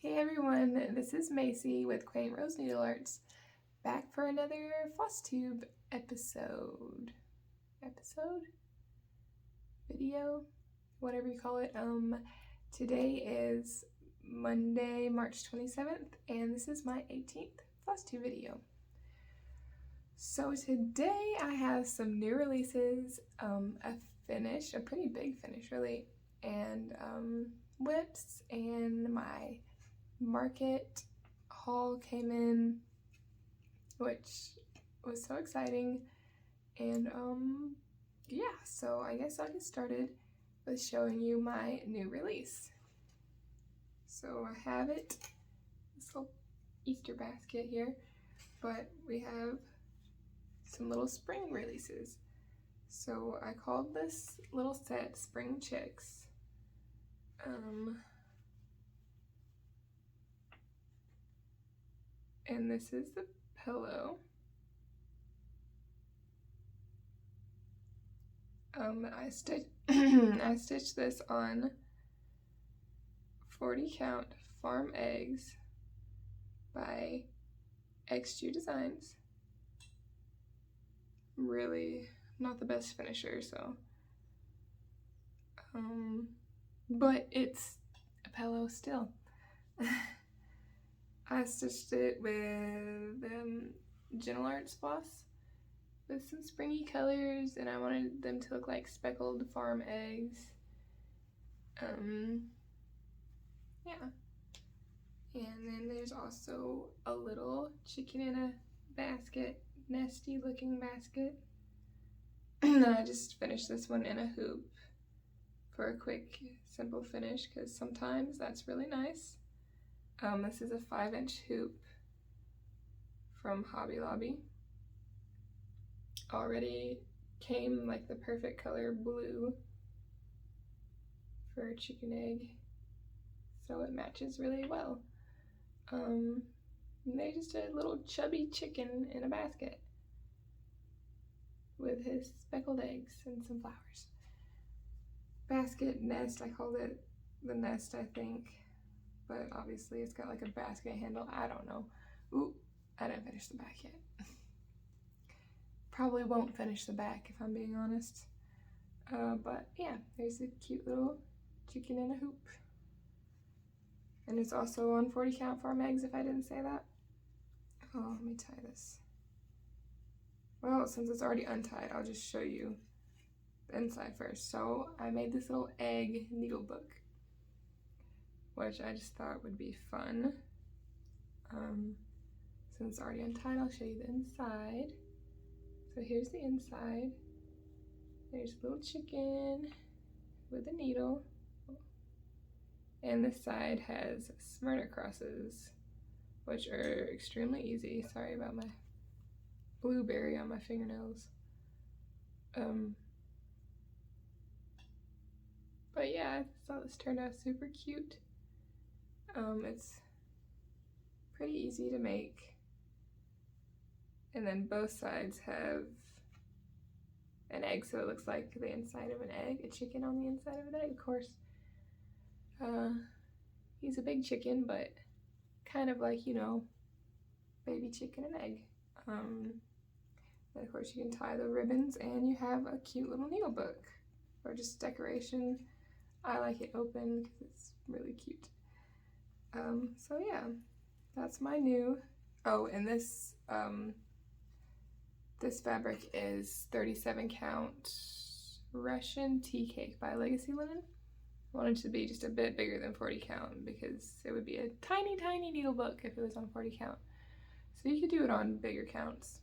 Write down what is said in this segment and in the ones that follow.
Hey everyone, this is Macy with Quaint Rose Needle Arts, back for another Flosstube video, whatever you call it. Today is Monday, March 27th, and this is my 18th Flosstube video. So today I have some new releases, a pretty big finish really, and whips, and my market haul came in, which was so exciting. And yeah, so I guess I'll get started with showing you my new release. So I have this little Easter basket here, but we have some little spring releases. So I called this little set Spring Chicks. And this is the pillow. I stitched this on 40 count farm eggs by XG Designs. I'm really not the best finisher, so but it's a pillow still. I stitched it with Gentle Arts floss with some springy colors, and I wanted them to look like speckled farm eggs. Yeah. And then there's also a little chicken in a basket, nesty looking basket. And then I just finished this one in a hoop for a quick, simple finish, because sometimes that's really nice. This is a 5-inch hoop from Hobby Lobby. Already came like the perfect color blue for a chicken egg, so it matches really well. There's just a little chubby chicken in a basket with his speckled eggs and some flowers. Basket nest, I called it the nest, I think, but obviously it's got like a basket handle. I don't know. Ooh, I didn't finish the back yet. Probably won't finish the back if I'm being honest. But yeah, there's a cute little chicken in a hoop. And it's also on 40 count farm eggs, if I didn't say that. Oh, let me tie this. Well, since it's already untied, I'll just show you the inside first. So I made this little egg needle book, which I just thought would be fun. Since it's already untied, I'll show you the inside. So here's the inside. There's a little chicken with a needle. And this side has Smyrna crosses, which are extremely easy. Sorry about my blueberry on my fingernails. But yeah, I thought this turned out super cute. It's pretty easy to make. And then both sides have an egg, so it looks like the inside of an egg, a chicken on the inside of an egg, of course. He's a big chicken, but kind of like, you know, baby chicken and egg. And of course you can tie the ribbons, and you have a cute little needle book, or just decoration. I like it open because it's really cute. So yeah, that's my new. Oh, and this fabric is 37 count Russian tea cake by Legacy Linen. I wanted it to be just a bit bigger than 40 count because it would be a tiny, tiny needle book if it was on 40 count. So you could do it on bigger counts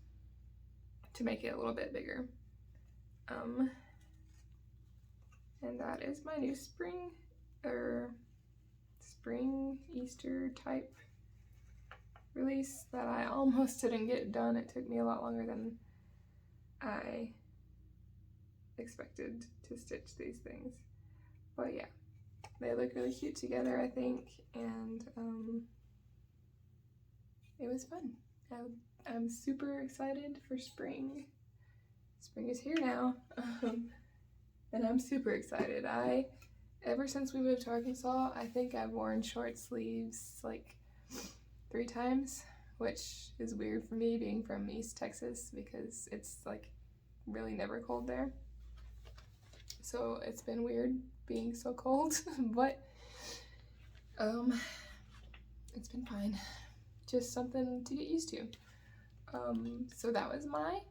to make it a little bit bigger. And that is my new spring Easter type release that I almost didn't get done. It took me a lot longer than I expected to stitch these things. But yeah, they look really cute together, I think, and it was fun. I'm super excited for spring. Spring is here now, and I'm super excited. I ever since we moved to Arkansas, I think I've worn short sleeves like 3 times, which is weird for me being from East Texas because it's like really never cold there. So it's been weird being so cold, but it's been fine. Just something to get used to. So that was my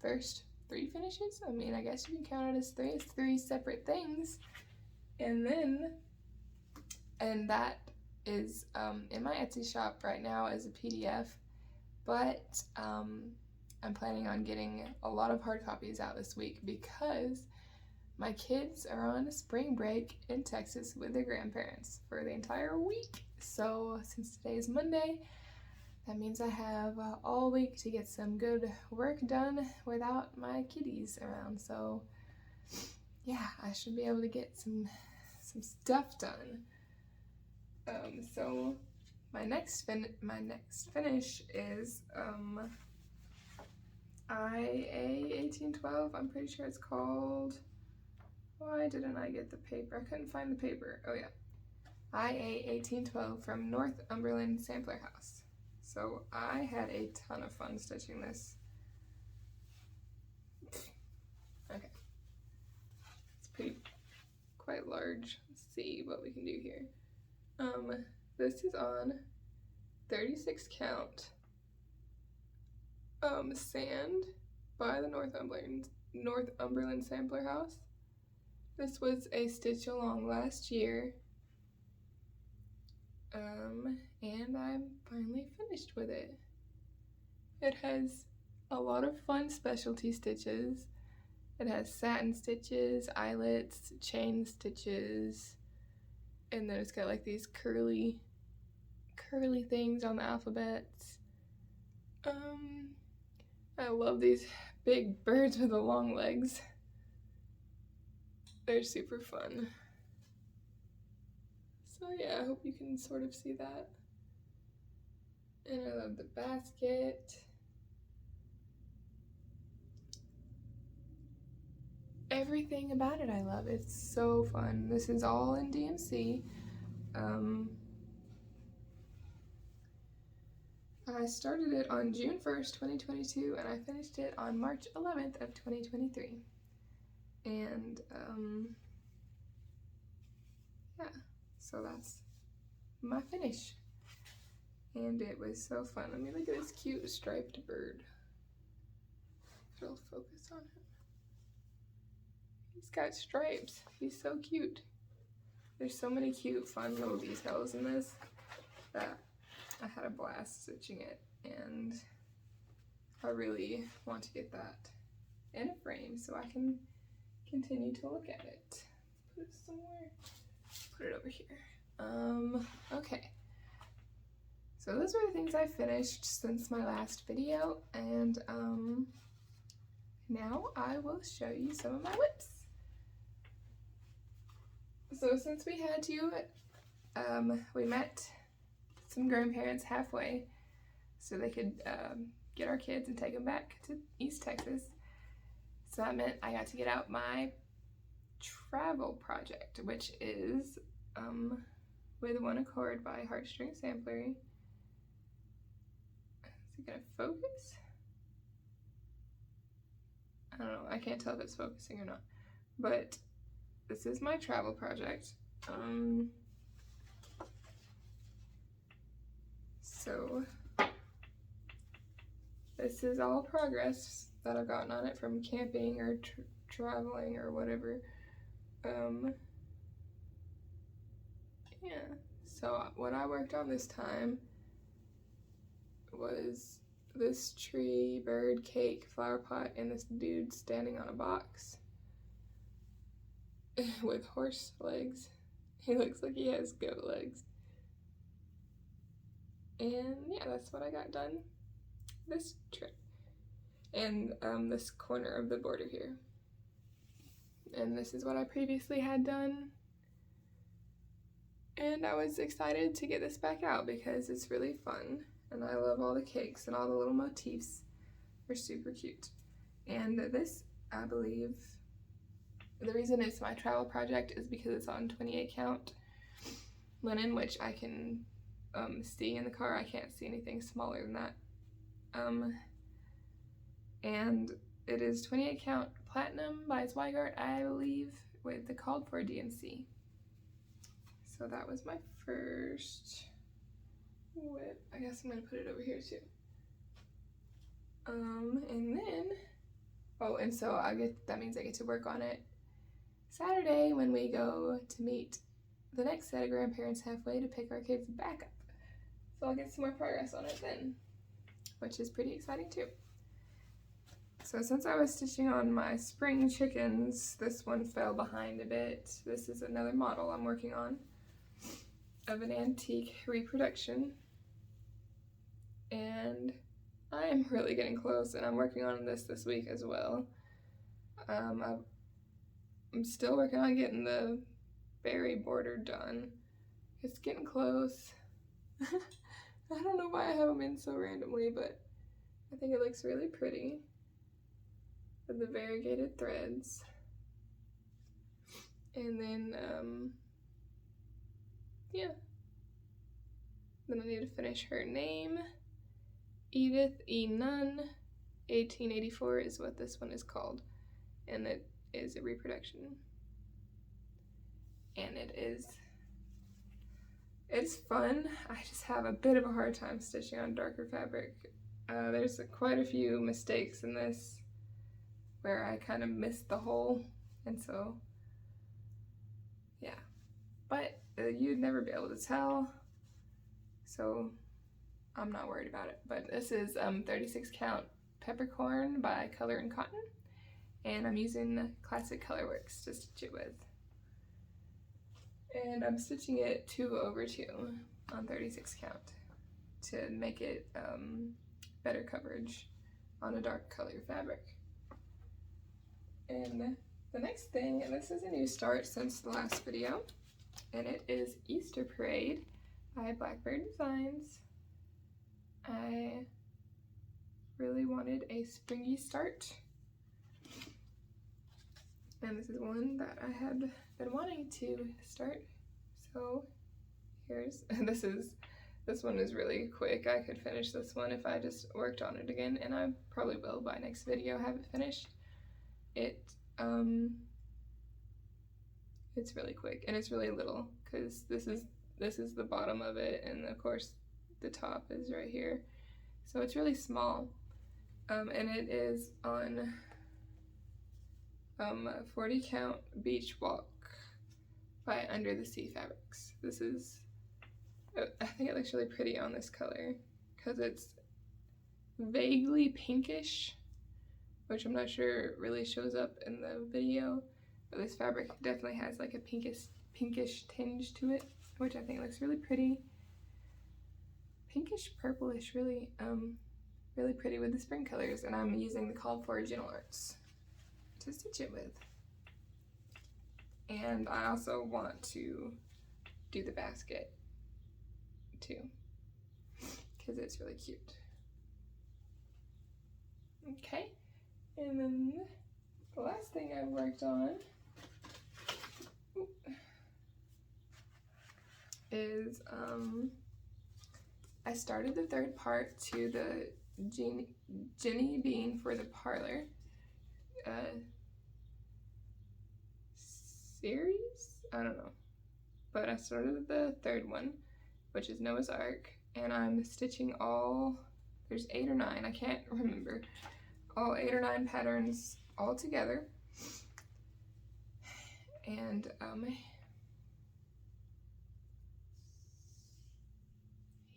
first 3 finishes. I mean, I guess you can count it as 3. It's 3 separate things. And that is in my Etsy shop right now as a PDF, but I'm planning on getting a lot of hard copies out this week because my kids are on spring break in Texas with their grandparents for the entire week. So since today is Monday, that means I have all week to get some good work done without my kiddies around. So yeah, I should be able to get some stuff done. So my next finish is IA1812. I'm pretty sure it's called. Why didn't I get the paper? I couldn't find the paper. Oh yeah, IA1812 from Northumberland Sampler House. So I had a ton of fun stitching this. Okay, it's quite large. Let's see what we can do here. This is on 36 count sand by the Northumberland Sampler House. This was a stitch along last year, and I'm finally finished with it. It has a lot of fun specialty stitches. It has satin stitches, eyelets, chain stitches, and then it's got like these curly things on the alphabets. I love these big birds with the long legs. They're super fun. So yeah, I hope you can sort of see that. And I love the basket. Everything about it I love. It's so fun. This is all in DMC. I started it on June 1st, 2022, and I finished it on March 11th of 2023. And yeah, so that's my finish. And it was so fun. Let me look at this cute striped bird. It'll focus on him. He's got stripes. He's so cute. There's so many cute, fun little details in this that I had a blast stitching it, and I really want to get that in a frame so I can continue to look at it. Put it somewhere. Put it over here. Okay. So those were the things I finished since my last video, and now I will show you some of my whips. So since we had to, we met some grandparents halfway so they could get our kids and take them back to East Texas. So that meant I got to get out my travel project, which is With One Accord by Heartstring Samplery. Is it gonna focus? I don't know, I can't tell if it's focusing or not, but this is my travel project. So this is all progress that I've gotten on it from camping or traveling or whatever. Yeah, so what I worked on this time was this tree, bird, cake, flower pot, and this dude standing on a box with horse legs. He looks like he has goat legs. And yeah, that's what I got done this trip. And this corner of the border here. And this is what I previously had done. And I was excited to get this back out because it's really fun. And I love all the cakes and all the little motifs. They're super cute. And this, I believe, the reason it's my travel project is because it's on 28 count linen, which I can see in the car. I can't see anything smaller than that. And it is 28 count platinum by Zweigart, I believe, with the called for DNC. So that was my first whip. I guess I'm gonna put it over here too. And then, oh, and so that means I get to work on it Saturday when we go to meet the next set of grandparents halfway to pick our kids back up. So I'll get some more progress on it then, which is pretty exciting too. So since I was stitching on my spring chickens, this one fell behind a bit. This is another model I'm working on of an antique reproduction. And I am really getting close, and I'm working on this week as well. I'm still working on getting the berry border done. It's getting close. I don't know why I have them in so randomly, but I think it looks really pretty with the variegated threads. And then, yeah. Then I need to finish her name. Edith E. Nunn, 1884 is what this one is called. And it is a reproduction. And it's fun. I just have a bit of a hard time stitching on darker fabric. There's quite a few mistakes in this where I kind of missed the hole, and so yeah, but you'd never be able to tell, so I'm not worried about it. But this is 36 count peppercorn by Color and Cotton, and I'm using Classic Colorworks to stitch it with. And I'm stitching it 2/2 on 36 count to make it better coverage on a dark color fabric. And the next thing, and this is a new start since the last video, and it is Easter Parade by Blackbird Designs. I really wanted a springy start, and this is one that I had been wanting to start. So here's, this one is really quick. I could finish this one if I just worked on it again, and I probably will by next video have it finished. It's really quick, and it's really little because this is the bottom of it, and of course the top is right here, so it's really small. And it is on 40 count Beach Walk by Under the Sea Fabrics. This is, I think it looks really pretty on this color because it's vaguely pinkish, which I'm not sure really shows up in the video, but this fabric definitely has like a pinkish tinge to it, which I think looks really pretty. Pinkish purplish, really pretty with the spring colors, and I'm using the called for Gentle Arts to stitch it with. And I also want to do the basket too, because it's really cute. Okay, and then the last thing I worked on is I started the third part to the Jenny Bean for the Parlor series? I don't know. But I started the third one, which is Noah's Ark, and I'm stitching all, there's 8 or 9, I can't remember, all 8 or 9 patterns all together. And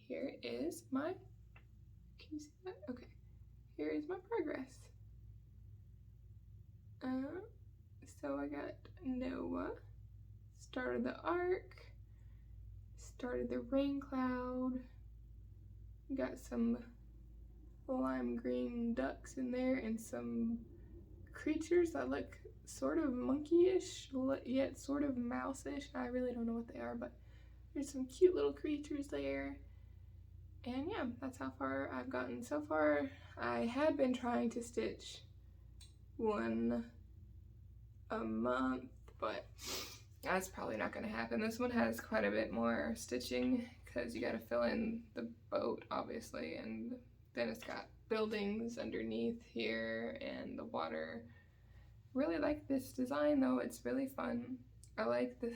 here is my, can you see that? Okay, here is my progress. So I got Noah, started the ark, started the rain cloud, got some lime green ducks in there and some creatures that look sort of monkey-ish yet sort of mouse-ish. I really don't know what they are, but there's some cute little creatures there. And yeah, that's how far I've gotten so far. I had been trying to stitch one a month, but that's probably not going to happen. This one has quite a bit more stitching because you got to fill in the boat, obviously, and then it's got buildings underneath here and the water. Really like this design though. It's really fun. I like the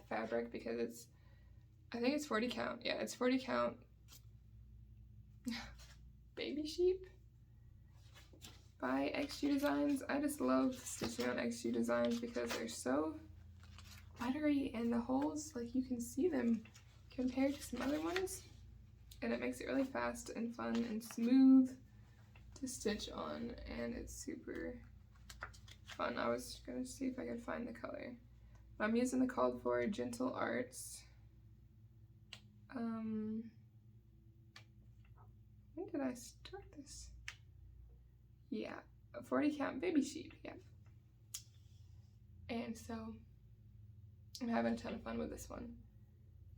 fabric because I think it's 40 count. Yeah, it's 40 count. Baby sheep by XG Designs. I just love stitching on XG Designs because they're so buttery and the holes, like you can see them compared to some other ones, and it makes it really fast and fun and smooth to stitch on, and it's super fun. I was gonna see if I could find the color. I'm using the called for Gentle Arts. When did I start this? Yeah, a 40 count baby sheep, yeah. And so I'm having a ton of fun with this one.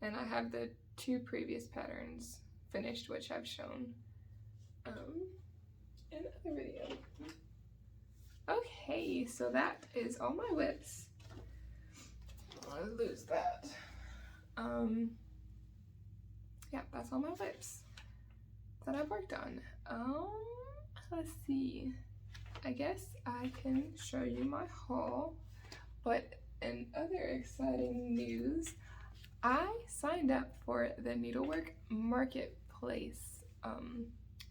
And I have the 2 previous patterns finished, which I've shown in other videos. Okay, so that is all my whips. I'll lose that. Yeah, that's all my whips that I've worked on. Let's see. I guess I can show you my haul. But in other exciting news, I signed up for the Needlework Marketplace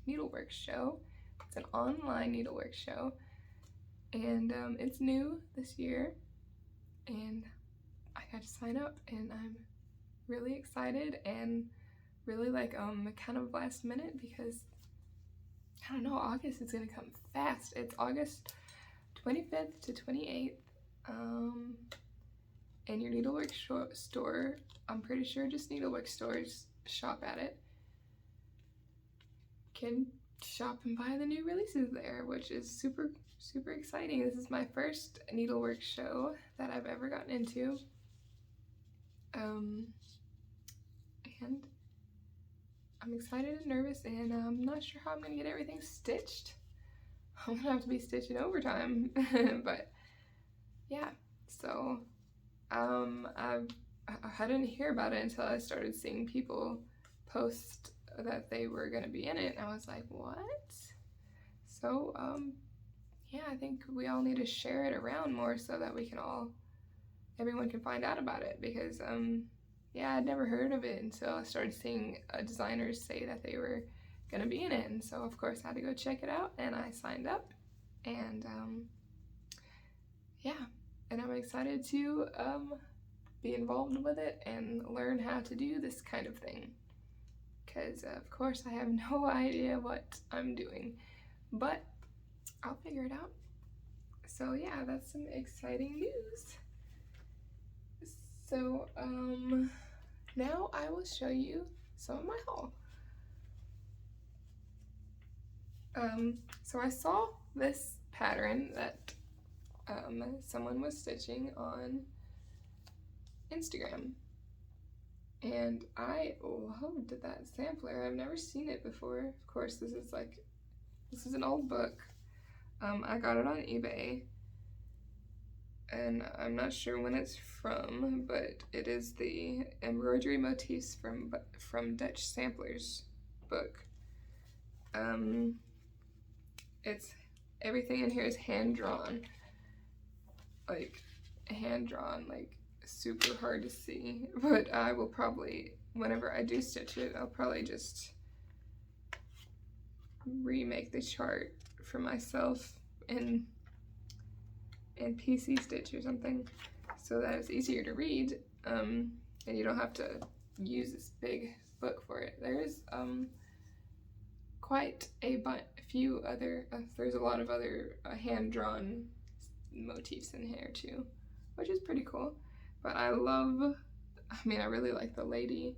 needlework show. It's an online needlework show, and it's new this year, and I got to sign up, and I'm really excited and really like kind of last minute because I don't know, August is gonna come fast. It's August 25th to 28th. And your needlework store, I'm pretty sure just needlework stores shop at it, can shop and buy the new releases there, which is super, super exciting. This is my first needlework show that I've ever gotten into. And I'm excited and nervous, and I'm not sure how I'm gonna get everything stitched. I'm gonna have to be stitching overtime, but yeah, so I didn't hear about it until I started seeing people post that they were gonna be in it, and I was like, what? So yeah, I think we all need to share it around more so that we can everyone can find out about it, because yeah, I'd never heard of it until I started seeing designers say that they were gonna be in it, and so of course I had to go check it out, and I signed up, and yeah, and I'm excited to be involved with it and learn how to do this kind of thing, because of course I have no idea what I'm doing, but I'll figure it out. So yeah, that's some exciting news. So now I will show you some of my haul. So I saw this pattern that someone was stitching on Instagram, and I loved that sampler. I've never seen it before. Of course, this is an old book. I got it on eBay, and I'm not sure when it's from, but it is the embroidery motifs from Dutch Samplers book. It's everything in here is hand drawn, like super hard to see, but I will probably, whenever I do stitch it, I'll probably just remake the chart for myself in PC Stitch or something, so that it's easier to read, and you don't have to use this big book for it. There is quite a few other, there's a lot of other hand-drawn motifs in here too, which is pretty cool. But I really like the lady,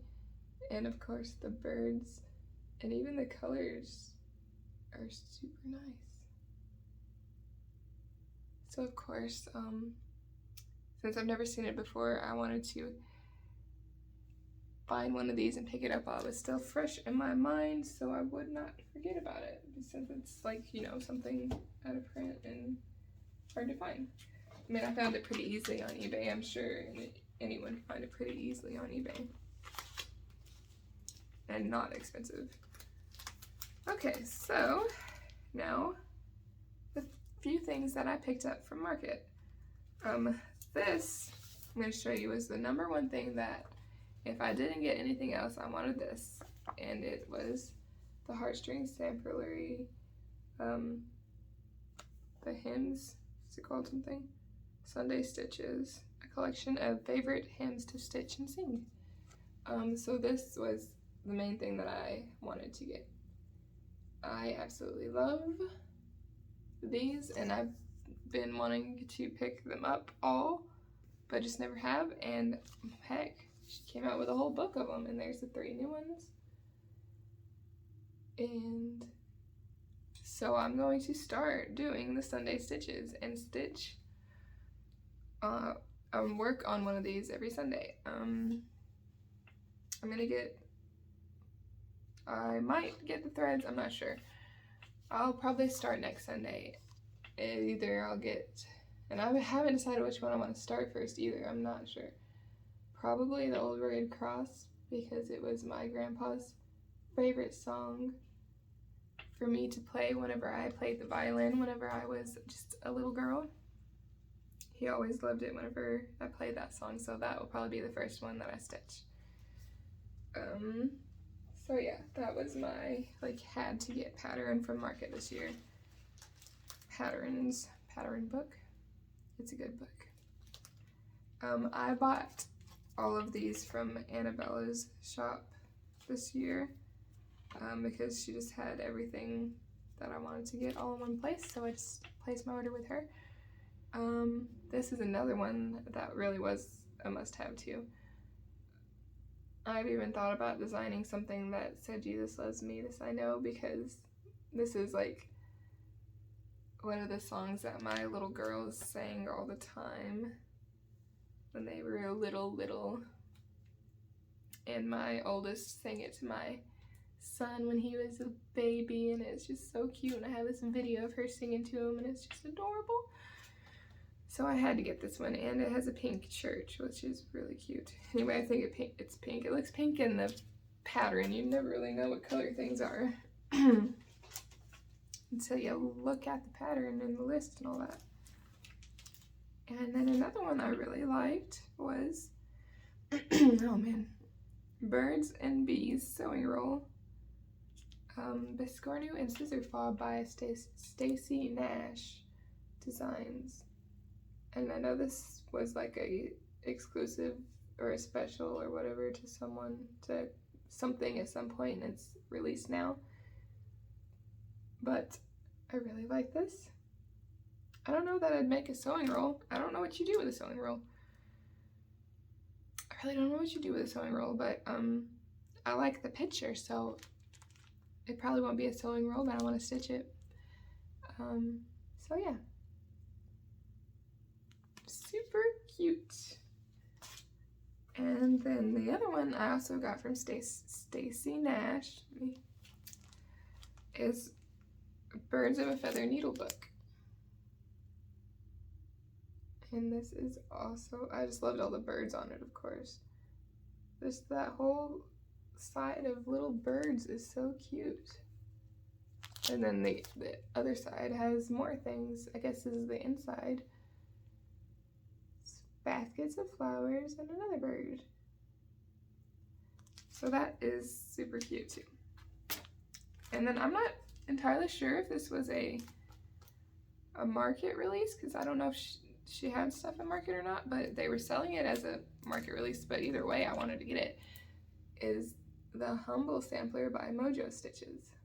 and of course the birds, and even the colors are super nice. So of course, since I've never seen it before, I wanted to find one of these and pick it up while it was still fresh in my mind, so I would not forget about it, since it's like, you know, something out of print and hard to find. I mean, I found it pretty easily on eBay. I'm sure anyone can find it pretty easily on eBay. And not expensive. Okay, so now the few things that I picked up from Market. This I'm going to show you is the #1 thing that if I didn't get anything else, I wanted this. And it was the Heartstrings Samplery, the hymns, is it called something? Sunday Stitches, a collection of favorite hymns to stitch and sing. So this was the main thing that I wanted to get. I absolutely love these, and I've been wanting to pick them up all, but just never have, and heck, she came out with a whole book of them, and there's the 3 new ones. And so I'm going to start doing the Sunday stitches and stitch work on one of these every Sunday. I might get the threads, I'm not sure. I'll probably start next Sunday. Either I'll get, and I haven't decided which one I want to start first either, I'm not sure. Probably the Old Rugged Cross, because it was my grandpa's favorite song for me to play whenever I played the violin whenever I was just a little girl. He always loved it whenever I played that song, so that will probably be the first one that I stitch. So yeah, that was my had to get pattern from Market this year. Pattern book. It's a good book. I bought all of these from Annabella's shop this year because she just had everything that I wanted to get all in one place, so I just placed my order with her. This is another one that really was a must-have too. I've even thought about designing something that said Jesus loves me, this I know, because this is one of the songs that my little girls sang all the time when they were little. And my oldest sang it to my son when he was a baby, and it's just so cute, and I have this video of her singing to him, and it's just adorable. So I had to get this one, and it has a pink church, which is really cute. Anyway, I think it's pink. It looks pink in the pattern. You never really know what color things are until you look at the pattern and the list and all that. And then another one I really liked was, oh man, Birds and Bees Sewing Roll. Biscornu and Scissor Fob by Stacy Nash Designs. And I know this was like a exclusive or a special or whatever to something at some point, and it's released now. But I really like this. I don't know that I'd make a sewing roll. I don't know what you do with a sewing roll. I really don't know what you do with a sewing roll, but I like the picture, so it probably won't be a sewing roll, but I want to stitch it. So yeah. Super cute. And then the other one I also got from Stacy Nash is Birds of a Feather Needle Book. And this is also, I just loved all the birds on it, of course. Just that whole side of little birds is so cute. And then the other side has more things. I guess this is the inside. Baskets of flowers and another bird. So that is super cute too. And then I'm not entirely sure if this was a Market release, because I don't know if she had stuff at Market or not, but they were selling it as a Market release, but either way I wanted to get it. Is the Humble Sampler by Mojo Stitches.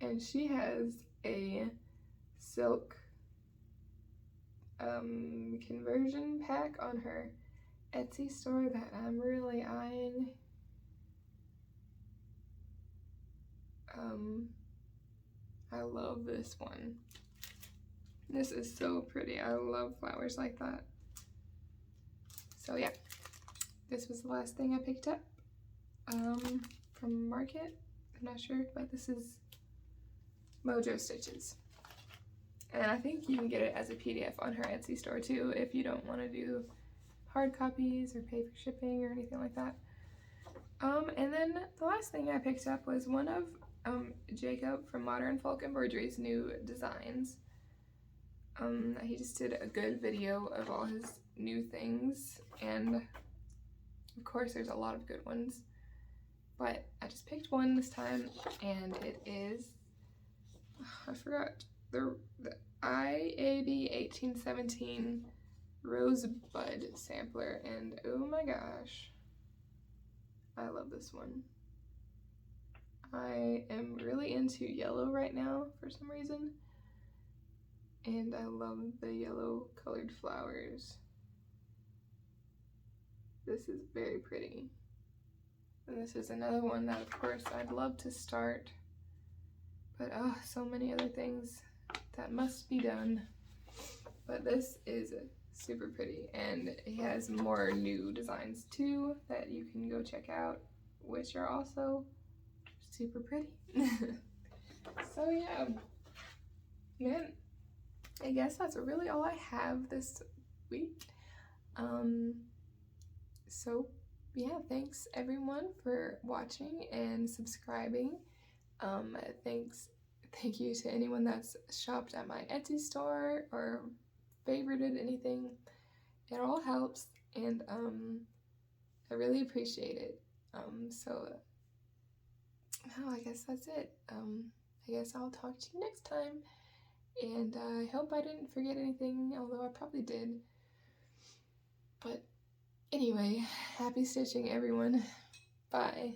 And she has a silk conversion pack on her Etsy store that I'm really eyeing. I love this one. This is so pretty. I love flowers like that. So yeah, this was the last thing I picked up from Market. I'm not sure, but this is Mojo Stitches. And I think you can get it as a PDF on her Etsy store too if you don't want to do hard copies or pay for shipping or anything like that. And then the last thing I picked up was one of Jacob from Modern Folk Embroidery's new designs. He just did a good video of all his new things, and of course there's a lot of good ones, but I just picked one this time, and it is, I forgot, the IAB 1817 Rosebud sampler, and oh my gosh, I love this one. I am really into yellow right now for some reason, and I love the yellow colored flowers. This is very pretty. And this is another one that, of course, I'd love to start, but oh, so many other things that must be done. But this is super pretty, and he has more new designs too that you can go check out, which are also super pretty. So yeah, man, I guess that's really all I have this week. So yeah, thanks everyone for watching and subscribing. Thank you to anyone that's shopped at my Etsy store or favorited anything. It all helps, and I really appreciate it. So I guess that's it. I guess I'll talk to you next time, and I hope I didn't forget anything, although I probably did. But anyway, happy stitching everyone. Bye.